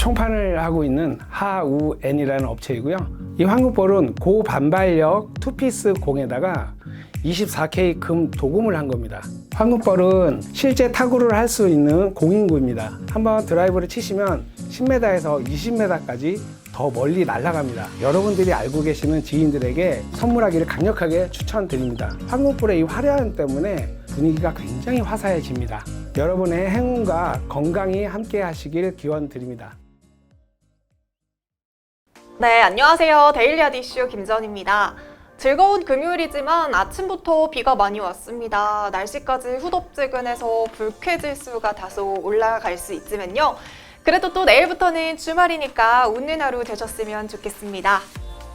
총판을 하고 있는 하우엔이라는 업체이고요. 이 황금볼은 고반발력 투피스 공에다가 24K 금 도금을 한 겁니다. 황금볼은 실제 타구를 할 수 있는 공인구입니다. 한번 드라이브를 치시면 10m에서 20m까지 더 멀리 날아갑니다. 여러분들이 알고 계시는 지인들에게 선물하기를 강력하게 추천드립니다. 황금볼의 이 화려함 때문에 분위기가 굉장히 화사해집니다. 여러분의 행운과 건강이 함께 하시길 기원드립니다. 네, 안녕하세요. 데일리아드 이슈 김지연입니다. 즐거운 금요일이지만 아침부터 비가 많이 왔습니다. 날씨까지 후덥지근해서 불쾌지수가 다소 올라갈 수 있지만요. 그래도 또 내일부터는 주말이니까 웃는 하루 되셨으면 좋겠습니다.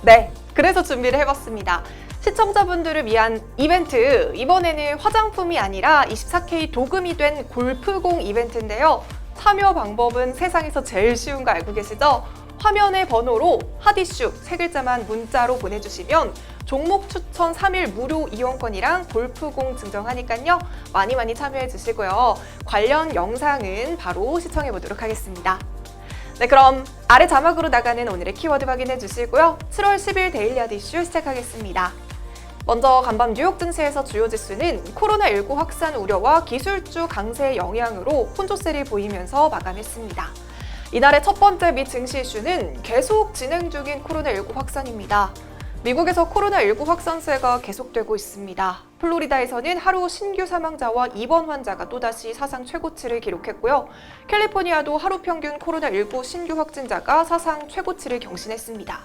네, 그래서 준비를 해봤습니다. 시청자분들을 위한 이벤트, 이번에는 화장품이 아니라 24K 도금이 된 골프공 이벤트인데요. 참여 방법은 세상에서 제일 쉬운 거 알고 계시죠? 화면의 번호로 핫이슈 3글자만 문자로 보내주시면 종목 추천 3일 무료 이용권이랑 골프공 증정하니까요. 많이 참여해 주시고요. 관련 영상은 바로 시청해 보도록 하겠습니다. 네, 그럼 아래 자막으로 나가는 오늘의 키워드 확인해 주시고요. 7월 10일 데일리아드 이슈 시작하겠습니다. 먼저 간밤 뉴욕 증시에서 주요 지수는 코로나19 확산 우려와 기술주 강세 영향으로 혼조세를 보이면서 마감했습니다. 이날의 첫 번째 미 증시 이슈는 계속 진행 중인 코로나19 확산입니다. 미국에서 코로나19 확산세가 계속되고 있습니다. 플로리다에서는 하루 신규 사망자와 입원 환자가 또다시 사상 최고치를 기록했고요. 캘리포니아도 하루 평균 코로나19 신규 확진자가 사상 최고치를 경신했습니다.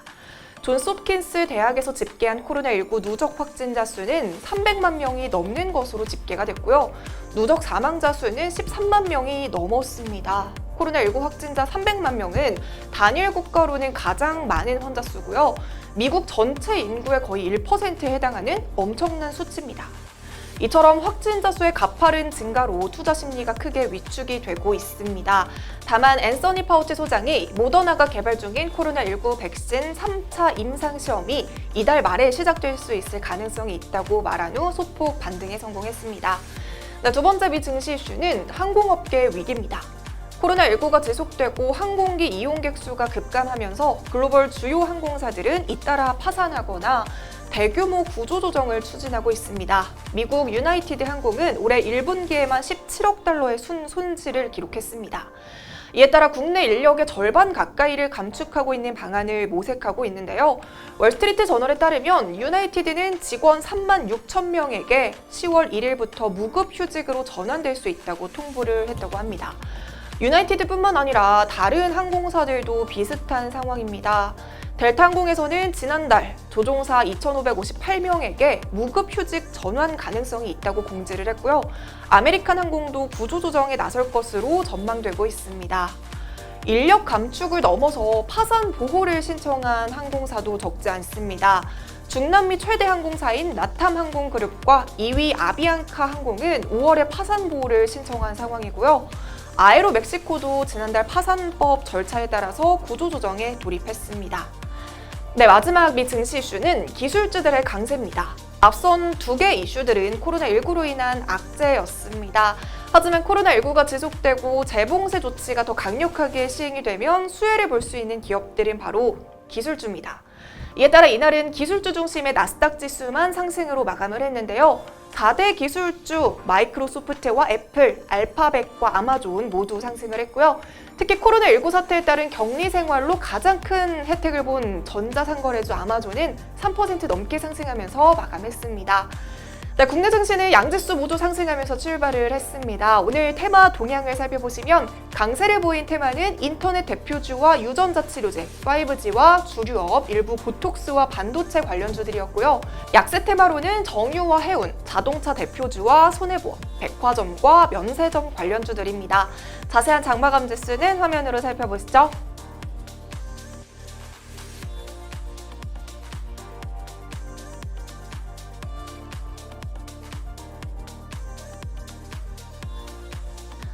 존스홉킨스 대학에서 집계한 코로나19 누적 확진자 수는 300만 명이 넘는 것으로 집계가 됐고요. 누적 사망자 수는 13만 명이 넘었습니다. 코로나19 확진자 300만 명은 단일 국가로는 가장 많은 환자 수고요. 미국 전체 인구의 거의 1%에 해당하는 엄청난 수치입니다. 이처럼 확진자 수의 가파른 증가로 투자 심리가 크게 위축이 되고 있습니다. 다만 앤서니 파우치 소장이 모더나가 개발 중인 코로나19 백신 3차 임상 시험이 이달 말에 시작될 수 있을 가능성이 있다고 말한 후 소폭 반등에 성공했습니다. 두 번째 미 증시 이슈는 항공업계 위기입니다. 코로나19가 지속되고 항공기 이용객 수가 급감하면서 글로벌 주요 항공사들은 잇따라 파산하거나 대규모 구조조정을 추진하고 있습니다. 미국 유나이티드 항공은 올해 1분기에만 17억 달러의 손실을 기록했습니다. 이에 따라 국내 인력의 절반 가까이를 감축하고 있는 방안을 모색하고 있는데요. 월스트리트 저널에 따르면 유나이티드는 직원 3만 6천 명에게 10월 1일부터 무급휴직으로 전환될 수 있다고 통보를 했다고 합니다. 유나이티드뿐만 아니라 다른 항공사들도 비슷한 상황입니다. 델타항공에서는 지난달 조종사 2,558명에게 무급휴직 전환 가능성이 있다고 공지를 했고요. 아메리칸 항공도 구조조정에 나설 것으로 전망되고 있습니다. 인력 감축을 넘어서 파산 보호를 신청한 항공사도 적지 않습니다. 중남미 최대 항공사인 나탐 항공그룹과 2위 아비앙카 항공은 5월에 파산 보호를 신청한 상황이고요. 아에로 멕시코도 지난달 파산법 절차에 따라서 구조조정에 돌입했습니다. 네, 마지막 미 증시 이슈는 기술주들의 강세입니다. 앞선 두 개 이슈들은 코로나19로 인한 악재였습니다. 하지만 코로나19가 지속되고 재봉쇄 조치가 더 강력하게 시행이 되면 수혜를 볼 수 있는 기업들은 바로 기술주입니다. 이에 따라 이날은 기술주 중심의 나스닥 지수만 상승으로 마감을 했는데요. 4대 기술주 마이크로소프트와 애플, 알파벳과 아마존 모두 상승을 했고요. 특히 코로나19 사태에 따른 격리 생활로 가장 큰 혜택을 본 전자상거래주 아마존은 3% 넘게 상승하면서 마감했습니다. 네, 국내 증시는 양지수 모두 상승하면서 출발을 했습니다. 오늘 테마 동향을 살펴보시면 강세를 보인 테마는 인터넷 대표주와 유전자 치료제, 5G와 주류업, 일부 보톡스와 반도체 관련주들이었고요. 약세 테마로는 정유와 해운, 자동차 대표주와 손해보험, 백화점과 면세점 관련주들입니다. 자세한 장마감 지수는 화면으로 살펴보시죠.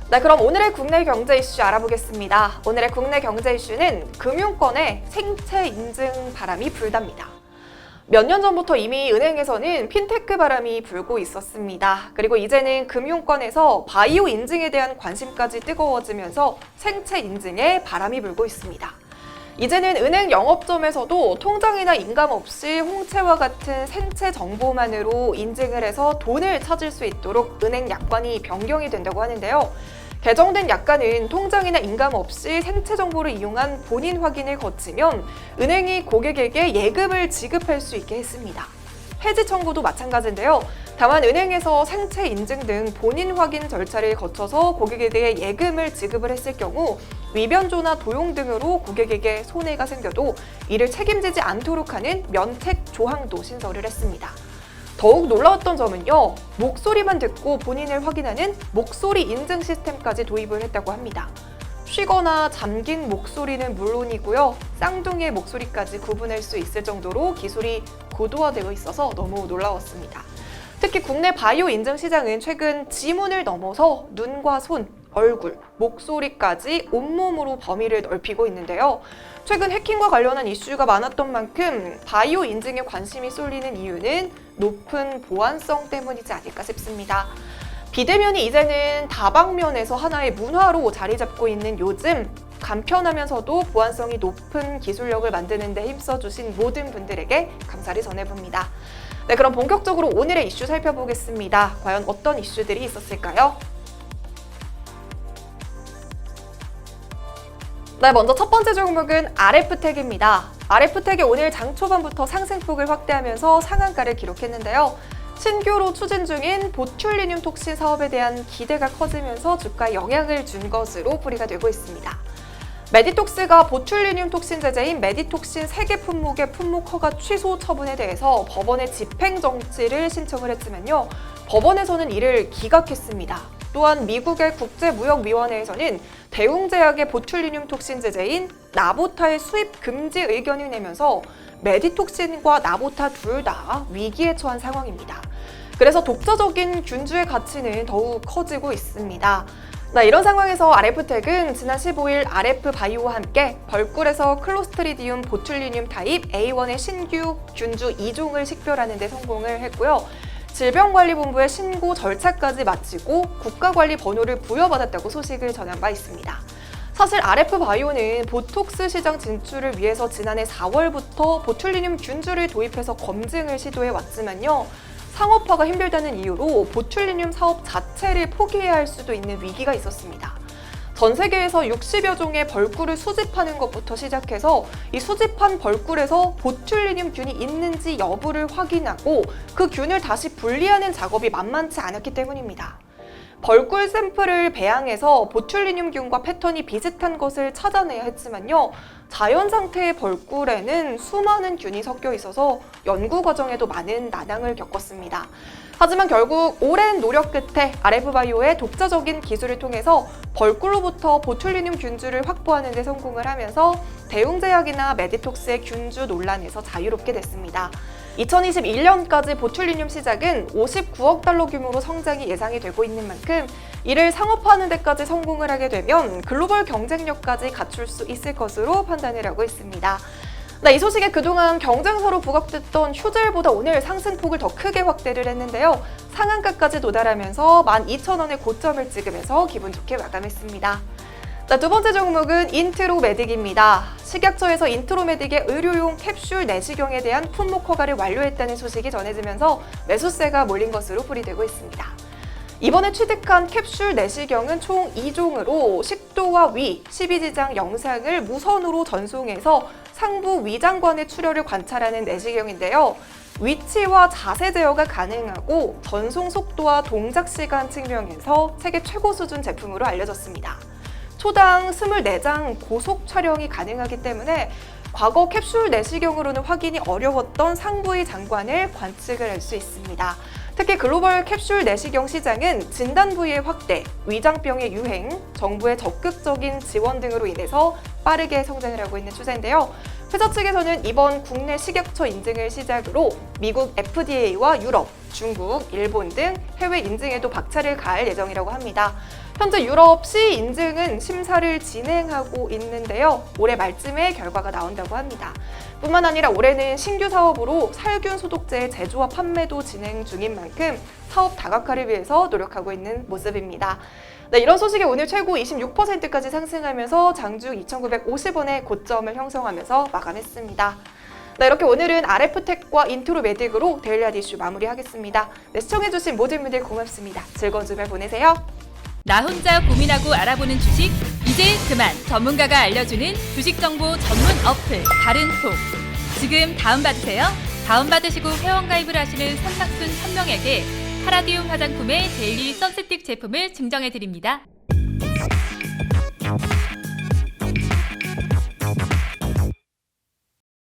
네, 그럼 오늘의 국내 경제 이슈 알아보겠습니다. 오늘의 국내 경제 이슈는 금융권의 생체 인증 바람이 불답니다. 몇 년 전부터 이미 은행에서는 핀테크 바람이 불고 있었습니다. 그리고 이제는 금융권에서 바이오 인증에 대한 관심까지 뜨거워지면서 생체 인증에 바람이 불고 있습니다. 이제는 은행 영업점에서도 통장이나 인감 없이 홍채와 같은 생체 정보만으로 인증을 해서 돈을 찾을 수 있도록 은행 약관이 변경이 된다고 하는데요. 개정된 약관은 통장이나 인감 없이 생체 정보를 이용한 본인 확인을 거치면 은행이 고객에게 예금을 지급할 수 있게 했습니다. 해지 청구도 마찬가지인데요. 다만 은행에서 생체 인증 등 본인 확인 절차를 거쳐서 고객에게 예금을 지급을 했을 경우 위변조나 도용 등으로 고객에게 손해가 생겨도 이를 책임지지 않도록 하는 면책 조항도 신설을 했습니다. 더욱 놀라웠던 점은요, 목소리만 듣고 본인을 확인하는 목소리 인증 시스템까지 도입을 했다고 합니다. 쉬거나 잠긴 목소리는 물론이고요, 쌍둥이의 목소리까지 구분할 수 있을 정도로 기술이 고도화되어 있어서 너무 놀라웠습니다. 특히 국내 바이오 인증 시장은 최근 지문을 넘어서 눈과 손, 얼굴, 목소리까지 온몸으로 범위를 넓히고 있는데요. 최근 해킹과 관련한 이슈가 많았던 만큼 바이오 인증에 관심이 쏠리는 이유는 높은 보안성 때문이지 않을까 싶습니다. 비대면이 이제는 다방면에서 하나의 문화로 자리 잡고 있는 요즘, 간편하면서도 보안성이 높은 기술력을 만드는 데 힘써주신 모든 분들에게 감사를 전해봅니다. 네, 그럼 본격적으로 오늘의 이슈 살펴보겠습니다. 과연 어떤 이슈들이 있었을까요? 네, 먼저 첫 번째 종목은 RF텍입니다. RF텍이 오늘 장 초반부터 상승폭을 확대하면서 상한가를 기록했는데요. 신규로 추진 중인 보툴리늄 톡신 사업에 대한 기대가 커지면서 주가에 영향을 준 것으로 풀이가 되고 있습니다. 메디톡스가 보툴리늄 톡신 제제인 메디톡신 3개 품목의 품목 허가 취소 처분에 대해서 법원에 집행 정지를 신청을 했지만요. 법원에서는 이를 기각했습니다. 또한 미국의 국제무역위원회에서는 대웅제약의 보툴리늄 톡신 제제인 나보타의 수입 금지 의견을 내면서 메디톡신과 나보타 둘 다 위기에 처한 상황입니다. 그래서 독자적인 균주의 가치는 더욱 커지고 있습니다. 이런 상황에서 RF텍은 지난 15일 RF바이오와 함께 벌꿀에서 클로스트리디움 보툴리늄 타입 A1의 신규 균주 2종을 식별하는 데 성공을 했고요. 질병관리본부의 신고 절차까지 마치고 국가관리 번호를 부여받았다고 소식을 전한 바 있습니다. 사실 RF바이오는 보톡스 시장 진출을 위해서 지난해 4월부터 보툴리늄 균주를 도입해서 검증을 시도해 왔지만요. 상업화가 힘들다는 이유로 보툴리늄 사업 자체를 포기해야 할 수도 있는 위기가 있었습니다. 전 세계에서 60여 종의 벌꿀을 수집하는 것부터 시작해서 이 수집한 벌꿀에서 보툴리늄 균이 있는지 여부를 확인하고 그 균을 다시 분리하는 작업이 만만치 않았기 때문입니다. 벌꿀 샘플을 배양해서 보툴리늄 균과 패턴이 비슷한 것을 찾아내야 했지만요. 자연 상태의 벌꿀에는 수많은 균이 섞여 있어서 연구 과정에도 많은 난항을 겪었습니다. 하지만 결국 오랜 노력 끝에 RF바이오의 독자적인 기술을 통해서 벌꿀로부터 보툴리늄 균주를 확보하는 데 성공을 하면서 대웅제약이나 메디톡스의 균주 논란에서 자유롭게 됐습니다. 2021년까지 보툴리늄 시장은 59억 달러 규모로 성장이 예상이 되고 있는 만큼 이를 상업화하는 데까지 성공을 하게 되면 글로벌 경쟁력까지 갖출 수 있을 것으로 판단을 하고 있습니다. 이 소식에 그동안 경쟁사로 부각됐던 휴젤보다 오늘 상승폭을 더 크게 확대를 했는데요. 상한가까지 도달하면서 12,000원의 고점을 찍으면서 기분 좋게 마감했습니다. 두 번째 종목은 인트로메딕입니다. 식약처에서 인트로메딕의 의료용 캡슐 내시경에 대한 품목 허가를 완료했다는 소식이 전해지면서 매수세가 몰린 것으로 풀이되고 있습니다. 이번에 취득한 캡슐 내시경은 총 2종으로 식도와 위, 십이지장 영상을 무선으로 전송해서 상부 위장관의 출혈을 관찰하는 내시경인데요. 위치와 자세 제어가 가능하고 전송 속도와 동작 시간 측면에서 세계 최고 수준 제품으로 알려졌습니다. 초당 24장 고속 촬영이 가능하기 때문에 과거 캡슐 내시경으로는 확인이 어려웠던 상부의 장관을 관측을 할 수 있습니다. 특히 글로벌 캡슐 내시경 시장은 진단 부위의 확대, 위장병의 유행, 정부의 적극적인 지원 등으로 인해서 빠르게 성장을 하고 있는 추세인데요. 회사 측에서는 이번 국내 식약처 인증을 시작으로 미국 FDA와 유럽, 중국, 일본 등 해외 인증에도 박차를 가할 예정이라고 합니다. 현재 유럽 C 인증은 심사를 진행하고 있는데요. 올해 말쯤에 결과가 나온다고 합니다. 뿐만 아니라 올해는 신규 사업으로 살균 소독제 제조와 판매도 진행 중인 만큼 사업 다각화를 위해서 노력하고 있는 모습입니다. 네, 이런 소식에 오늘 최고 26%까지 상승하면서 장중 2,950원의 고점을 형성하면서 마감했습니다. 네, 이렇게 오늘은 RF텍과 인트로메딕으로 데일리아드 이슈 마무리하겠습니다. 네, 시청해주신 모든 분들 고맙습니다. 즐거운 주말 보내세요. 나 혼자 고민하고 알아보는 주식 이제 그만. 전문가가 알려주는 주식 정보 전문 어플 다른톡. 지금 다운받으세요. 다운받으시고 회원가입을 하시는 선착순 1000명에게 파라디움 화장품의 데일리 선스틱 제품을 증정해드립니다.